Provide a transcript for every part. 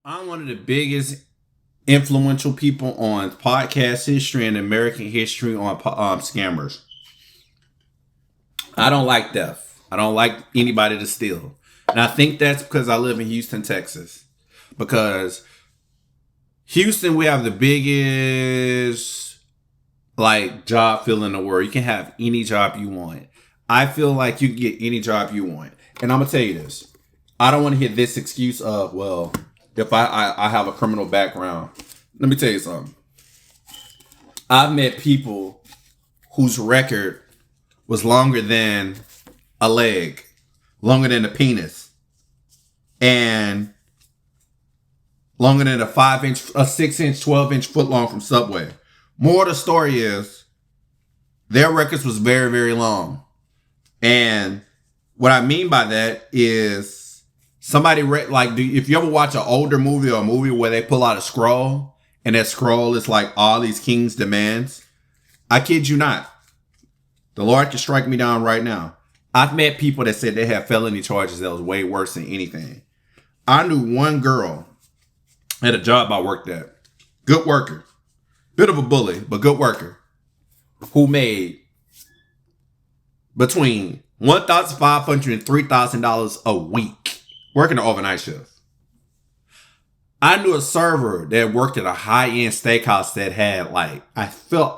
I'm one of the biggest influential people on podcast history and American history on scammers. I don't like theft. I don't like anybody to steal. And I think that's because I live in Houston, Texas. Because Houston, we have the biggest job field in the world. You can have any job you want. I feel like you can get any job you want. And I'm gonna tell you this. I don't want to hear this excuse of, well, if I have a criminal background. Let me tell you something. I've met people whose record was longer than a leg, longer than a penis, and longer than a 5-inch, a 6-inch, 12-inch foot long from Subway. More of the story is their records was very, very long. And what I mean by that is somebody if you ever watch an older movie or a movie where they pull out a scroll and that scroll is like all these king's demands, I kid you not. The Lord can strike me down right now. I've met people that said they had felony charges that was way worse than anything. I knew one girl at a job I worked at. Good worker. Bit of a bully, but good worker. Who made between $1,500 and $3,000 a week working an overnight shift. I knew a server that worked at a high-end steakhouse that had I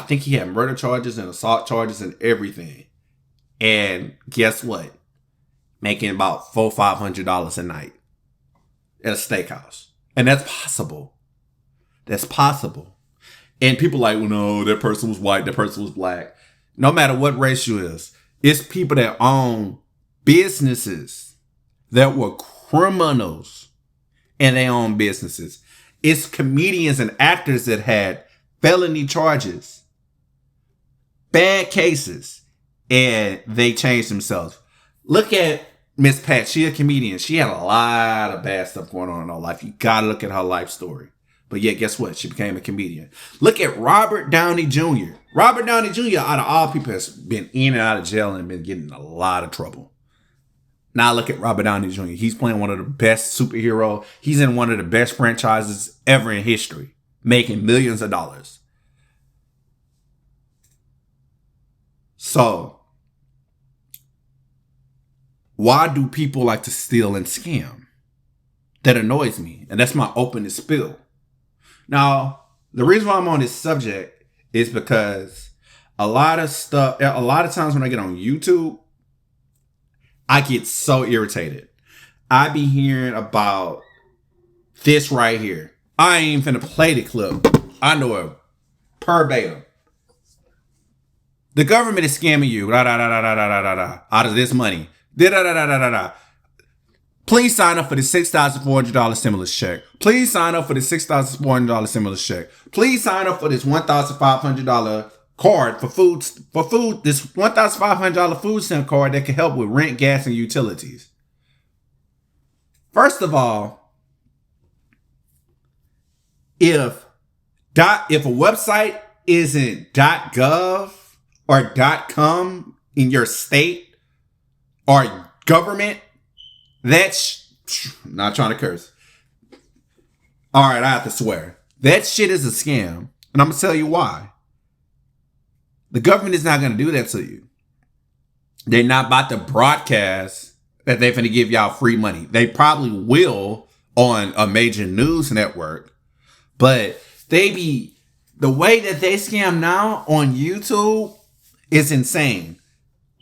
think he had murder charges and assault charges and everything. And guess what? Making about $400-$500 a night at a steakhouse. And that's possible. That's possible. And people like, well, no, that person was white, that person was black. No matter what race you is, it's people that own businesses that were criminals and they own businesses. It's comedians and actors that had felony charges, bad cases, and they changed themselves. Look at Miss Pat. She a comedian. She had a lot of bad stuff going on in her life. You gotta look at her life story. But yet, guess what? She became a comedian. Look at Robert Downey Jr. Robert Downey Jr., out of all people, has been in and out of jail and been getting in a lot of trouble. Now look at Robert Downey Jr. He's playing one of the best superheroes. He's in one of the best franchises ever in history, making millions of dollars. So, why do people like to steal and scam? That annoys me. And that's my open spill. Now, the reason why I'm on this subject is because a lot of times when I get on YouTube, I get so irritated. I be hearing about this right here. I ain't finna play the clip. I know it verbatim. The government is scamming you out of this money. Please sign up for the $6,400 stimulus check. Please sign up for the $6,400 stimulus check. Please sign up for this $1,500 card for food. This $1,500 food stamp card that can help with rent, gas, and utilities. First of all, if a website isn't .gov or .com in your state or government, that's not trying to curse. All right, I have to swear. That shit is a scam. And I'm going to tell you why. The government is not going to do that to you. They're not about to broadcast that they're going to give y'all free money. They probably will on a major news network. But the way that they scam now on YouTube is insane.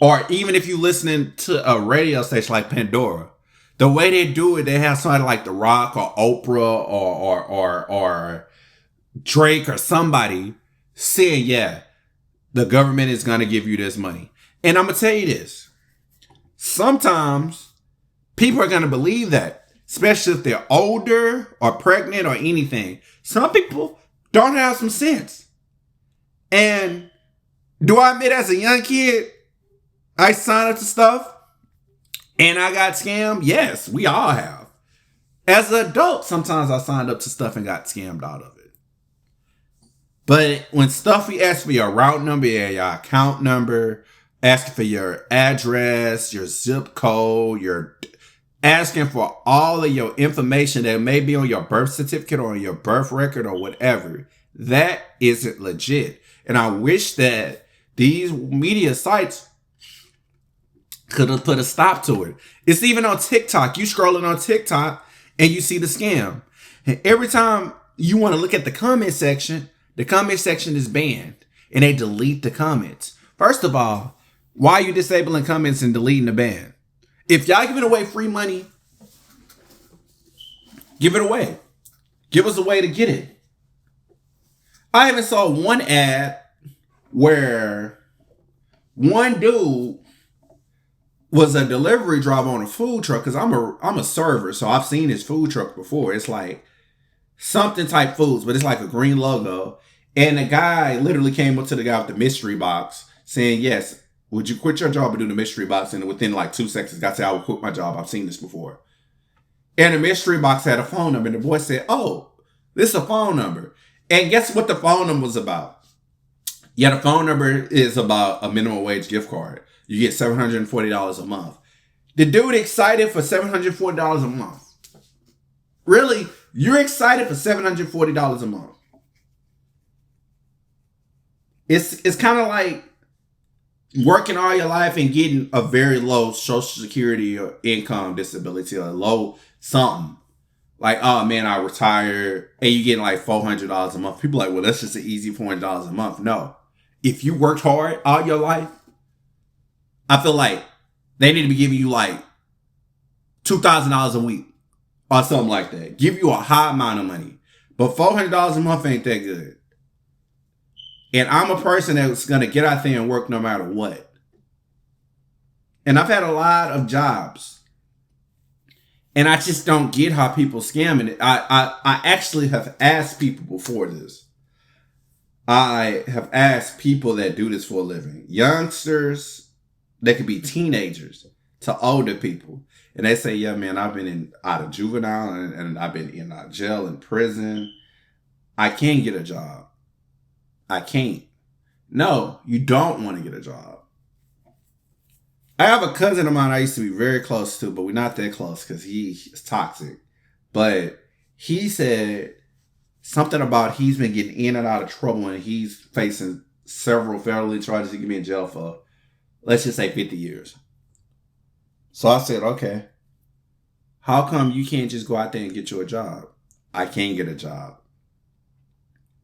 Or even if you're listening to a radio station like Pandora, the way they do it, they have somebody like The Rock or Oprah or Drake or somebody saying, yeah, the government is going to give you this money. And I'm going to tell you this. Sometimes people are going to believe that, especially if they're older or pregnant or anything. Some people don't have some sense. And do I admit as a young kid, I signed up to stuff and I got scammed? Yes, we all have. As an adult, sometimes I signed up to stuff and got scammed out of it. But when Stuffy asks for your route number, your account number, asking for your address, your zip code, asking for all of your information that may be on your birth certificate or on your birth record or whatever. That isn't legit. And I wish that these media sites could have put a stop to it. It's even on TikTok. You scrolling on TikTok and you see the scam. And every time you want to look at the comment section is banned. And they delete the comments. First of all, why are you disabling comments and deleting the ban? If y'all giving away free money, give it away. Give us a way to get it. I even saw one ad where one dude was a delivery driver on a food truck, because I'm a server, so I've seen his food truck before. It's like something type foods, but it's like a green logo. And the guy literally came up to the guy with the mystery box saying, yes, would you quit your job and do the mystery box? And within like 2 seconds, the guy said, I will quit my job. I've seen this before. And the mystery box had a phone number. And the boy said, oh, this is a phone number. And guess what the phone number was about? Yeah, the phone number is about a minimum wage gift card. You get $740 a month. The dude excited for $740 a month. Really? You're excited for $740 a month? It's kind of like working all your life and getting a very low Social Security or income disability, or low something. Like, oh man, I retired, and you getting like $400 a month. People are like, well, that's just an easy $400 a month. No. If you worked hard all your life, I feel like they need to be giving you like $2,000 a week or something like that. Give you a high amount of money. But $400 a month ain't that good. And I'm a person that's going to get out there and work no matter what. And I've had a lot of jobs. And I just don't get how people scamming it. I actually have asked people before this. I have asked people that do this for a living. Youngsters, they could be teenagers, to older people. And they say, yeah, man, I've been out of juvenile and I've been in jail and prison. I can't get a job. I can't. No, you don't want to get a job. I have a cousin of mine I used to be very close to, but we're not that close because he is toxic. But he said something about he's been getting in and out of trouble and he's facing several felony charges he could be in jail for, let's just say 50 years. So I said, okay, how come you can't just go out there and get you a job? I can't get a job.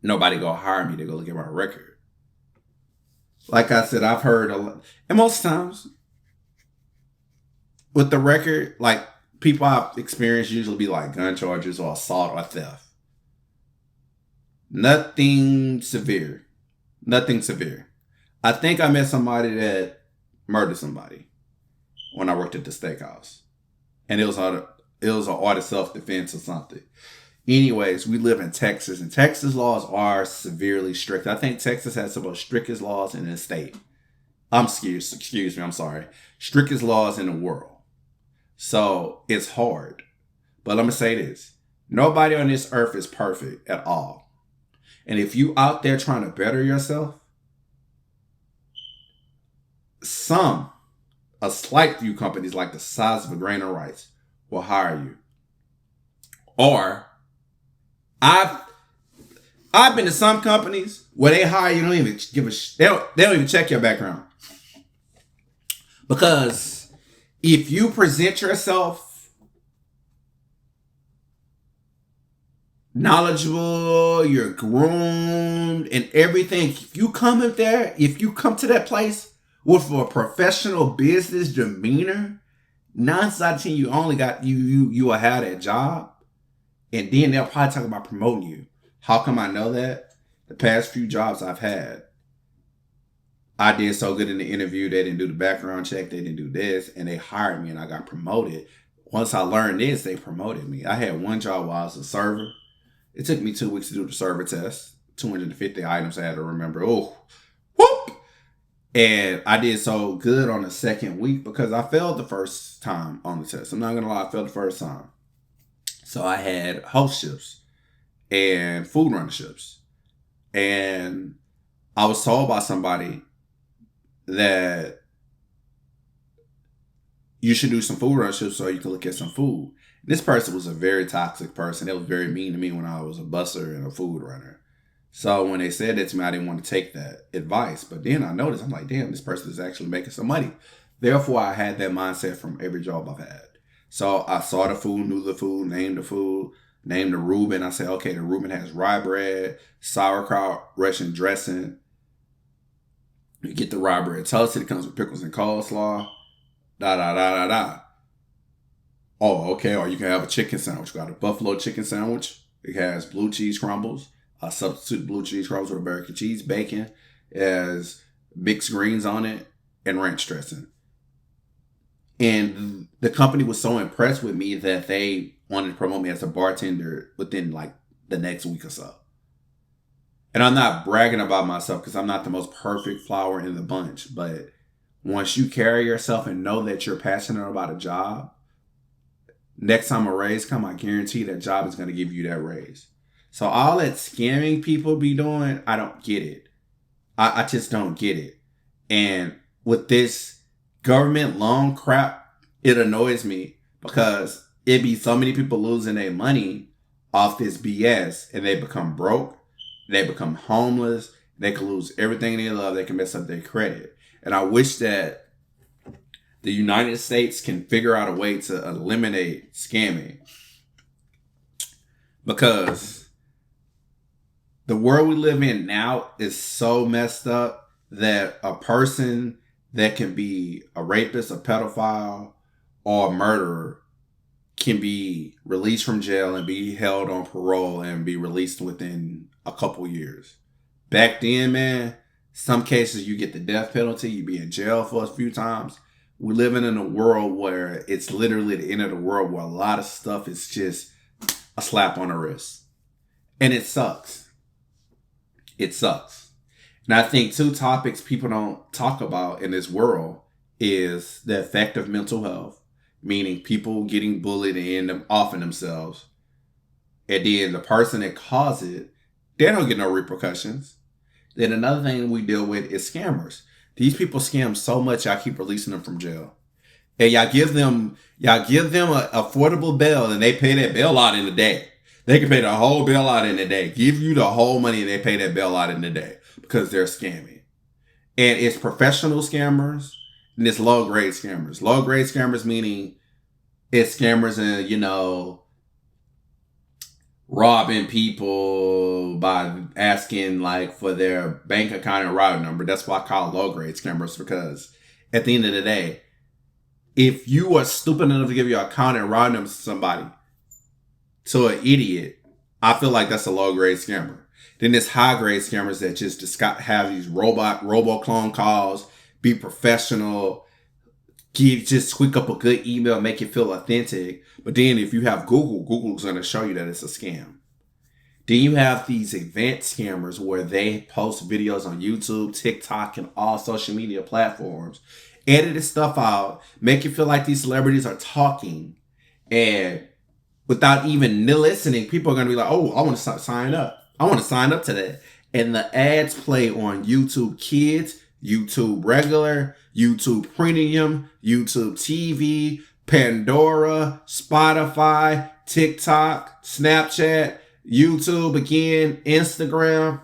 Nobody gonna hire me to go look at my record. Like I said, I've heard a lot. And most times with the record, like people I've experienced usually be like gun charges or assault or theft. Nothing severe. Nothing severe. I think I met somebody that murdered somebody when I worked at the steakhouse. And it was an art of self-defense or something. Anyways, we live in Texas, and Texas laws are severely strict. I think Texas has some of the strictest laws in the state. Excuse me, I'm sorry. Strictest laws in the world. So it's hard. But I'm going to say this. Nobody on this earth is perfect at all. And if you out there trying to better yourself, a slight few companies like the size of a grain of rice will hire you. Or I've been to some companies where they hire you, don't even give they don't even check your background. Because if you present yourself knowledgeable, you're groomed and everything, if you come to that place with a professional business demeanor, 9 out of 10 you only got you will have that job. And then they'll probably talk about promoting you. How come I know that? The past few jobs I've had, I did so good in the interview, they didn't do the background check, they didn't do this, and they hired me and I got promoted. Once I learned this, they promoted me. I had one job while I was a server. It took me 2 weeks to do the server test. 250 items I had to remember. Oh, whoop! And I did so good on the second week because I failed the first time on the test. I'm not going to lie, I failed the first time. So I had host shifts and food runner shifts. And I was told by somebody that you should do some food runs so you can look at some food. This person was a very toxic person. They was very mean to me when I was a busser and a food runner. So when they said that to me, I didn't want to take that advice. But then I noticed, I'm like, damn, this person is actually making some money. Therefore, I had that mindset from every job I've had. So I saw the food, knew the food, named the food, named the Reuben. I said, okay, the Reuben has rye bread, sauerkraut, Russian dressing. You get the rye bread toasted. It comes with pickles and coleslaw. Da, da, da, da, da. Oh, okay. Or you can have a chicken sandwich. You got a buffalo chicken sandwich. It has blue cheese crumbles. I substitute blue cheese crumbles with American cheese, bacon. It has mixed greens on it and ranch dressing. And the company was so impressed with me that they wanted to promote me as a bartender within like the next week or so. And I'm not bragging about myself because I'm not the most perfect flower in the bunch. But once you carry yourself and know that you're passionate about a job, next time a raise come, I guarantee that job is going to give you that raise. So all that scamming people be doing, I don't get it. I just don't get it. And with this government loan crap, it annoys me because it be so many people losing their money off this BS and they become broke. They become homeless. They can lose everything they love. They can mess up their credit. And I wish that the United States can figure out a way to eliminate scamming. Because the world we live in now is so messed up that a person that can be a rapist, a pedophile, or a murderer can be released from jail and be held on parole and be released within a couple years. Back then, man, some cases you get the death penalty, you be in jail for a few times. We're living in a world where it's literally the end of the world, where a lot of stuff is just a slap on the wrist. And it sucks. It sucks. And I think two topics people don't talk about in this world is the effect of mental health, meaning people getting bullied and end up offing themselves. And then the person that caused it, they don't get no repercussions. Then another thing we deal with is scammers. These people scam so much, y'all keep releasing them from jail. And y'all give them an affordable bail and they pay that bail out in a day. They can pay the whole bail out in a day. Give you the whole money and they pay that bail out in a day because they're scamming. And it's professional scammers and it's low grade scammers. Low grade scammers meaning it's scammers and, robbing people by asking like for their bank account and routing number. That's why I call low grade scammers, because at the end of the day, if you are stupid enough to give your account and routing number to somebody, to an idiot, I feel like that's a low grade scammer. Then there's high grade scammers that just have these robo clone calls, be professional, just squeak up a good email, make it feel authentic. But then if you have Google's going to show you that it's a scam. Then you have these advanced scammers where they post videos on YouTube, TikTok, and all social media platforms, edit stuff out, make it feel like these celebrities are talking. And without even listening, people are going to be like, oh, I want to sign up. I want to sign up to that. And the ads play on YouTube Kids, YouTube Regular, YouTube Premium, YouTube TV, Pandora, Spotify, TikTok, Snapchat, YouTube again, Instagram,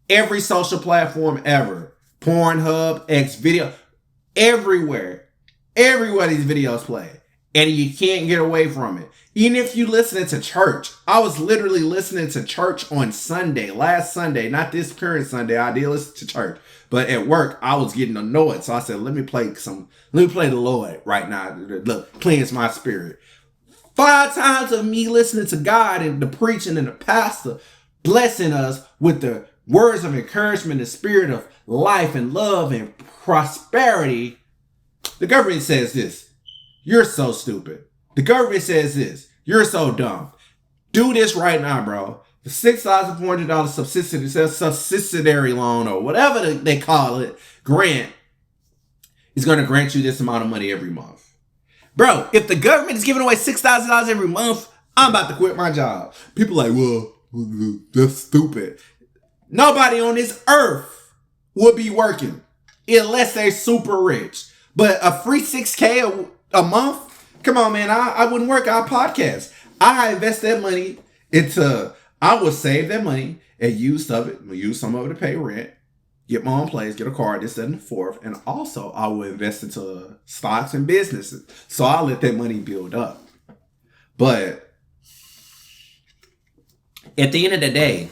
every social platform ever. Pornhub, Xvideo, everywhere these videos play. And you can't get away from it. Even if you listening to church. I was literally listening to church on Sunday, last Sunday, not this current Sunday. I did listen to church. But at work, I was getting annoyed. So I said, let me play the Lord right now. Look, cleanse my spirit. 5 times of me listening to God and the preaching and the pastor blessing us with the words of encouragement, the spirit of life and love and prosperity. The government says this. You're so stupid. The government says this. You're so dumb. Do this right now, bro. The $6,400 subsidiary loan or whatever they call it, grant, is going to grant you this amount of money every month. Bro, if the government is giving away $6,000 every month, I'm about to quit my job. People like, well, that's stupid. Nobody on this earth will be working unless they're super rich. But a free $6K A month? Come on, man. I wouldn't work our podcast. I invest that money into, I would save that money and use some of it to pay rent, get my own place, get a car, this, that, and the fourth. And also, I will invest into stocks and businesses. So I'll let that money build up. But at the end of the day,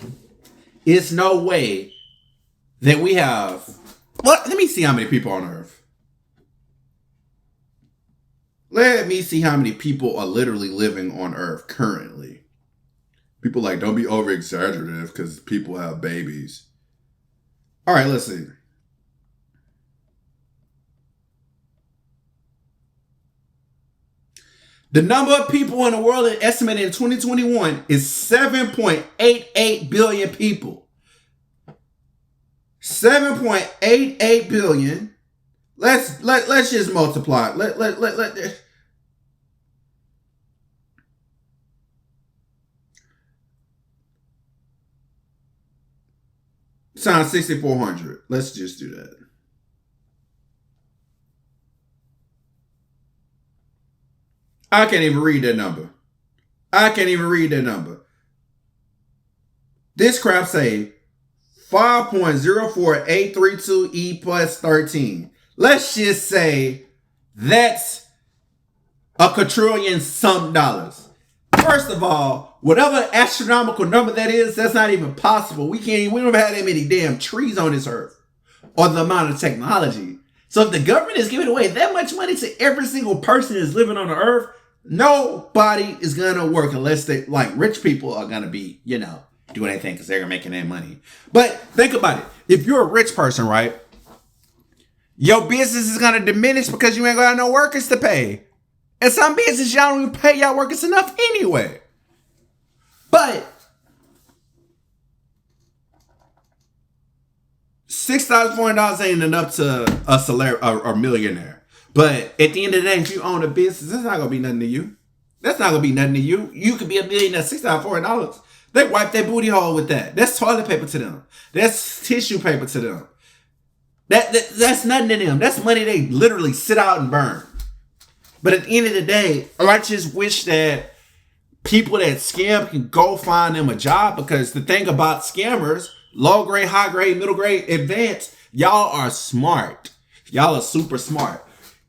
it's no way that we have, well, let me see how many people on Earth. Let me see how many people are literally living on Earth currently. People like, don't be over exaggerative because people have babies. All right, let's see. The number of people in the world estimated in 2021 is 7.88 billion people. 7.88 billion. Let's just multiply. Let Sounds 6,400. Let's just do that. I can't even read that number. This crap say 5.04832 E plus 13. Let's just say that's a quadrillion some dollars. First of all, whatever astronomical number that is, that's not even possible. We don't have that many damn trees on this earth or the amount of technology. So if the government is giving away that much money to every single person that's living on the earth, nobody is going to work unless they, like, rich people are going to be, doing anything because they're making their money. But think about it. If you're a rich person, right, your business is going to diminish because you ain't got no workers to pay. And some businesses, y'all don't even pay y'all workers enough anyway. But $6,400 ain't enough to a millionaire. But at the end of the day, if you own a business, that's not going to be nothing to you. You could be a millionaire, $6,400. They wipe their booty hole with that. That's toilet paper to them. That's tissue paper to them. That's nothing to them. That's money they literally sit out and burn. But at the end of the day, I just wish that people that scam can go find them a job, because the thing about scammers, low grade, high grade, middle grade, advanced, y'all are smart. Y'all are super smart.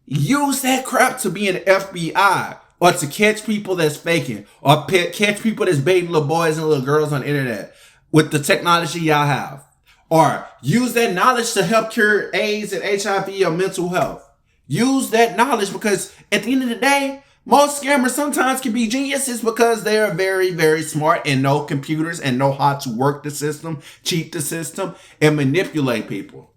Use that crap to be an FBI, or to catch people that's faking, or catch people that's baiting little boys and little girls on the internet with the technology y'all have. Or use that knowledge to help cure AIDS and HIV or mental health. Use that knowledge, because at the end of the day, most scammers sometimes can be geniuses because they are very, very smart and know computers and know how to work the system, cheat the system, and manipulate people.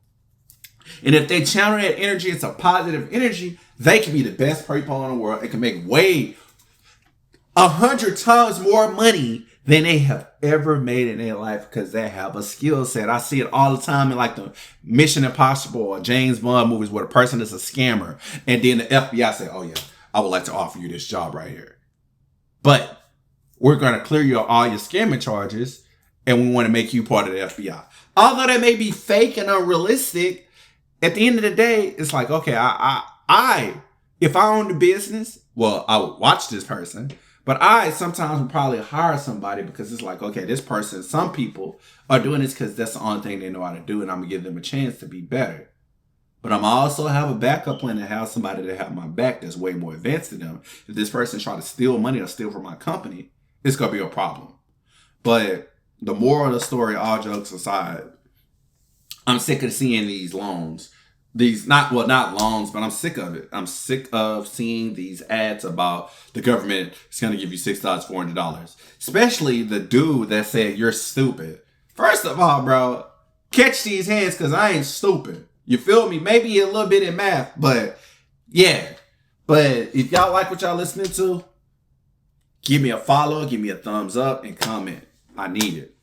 And if they channel that energy into positive energy, they can be the best people in the world. It can make way 100 times more money than they have ever made in their life, because they have a skill set. I see it all the time in like the Mission Impossible or James Bond movies, where the person is a scammer and then the FBI say, oh yeah, I would like to offer you this job right here, but we're going to clear all your scamming charges and we want to make you part of the FBI. Although that may be fake and unrealistic, at the end of the day, it's like, okay, if I owned a business, well, I would watch this person. But I sometimes would probably hire somebody, because it's like, okay, this person, some people are doing this because that's the only thing they know how to do, and I'm going to give them a chance to be better. But I'm also have a backup plan to have somebody to have my back that's way more advanced than them. If this person try to steal money or steal from my company, it's going to be a problem. But the moral of the story, all jokes aside, I'm sick of seeing these loans. Not loans, but I'm sick of it. I'm sick of seeing these ads about the government is going to give you $6,400. Especially the dude that said you're stupid. First of all, bro, catch these hands, because I ain't stupid. You feel me? Maybe a little bit in math, but yeah. But if y'all like what y'all listening to, give me a follow, give me a thumbs up, and comment. I need it.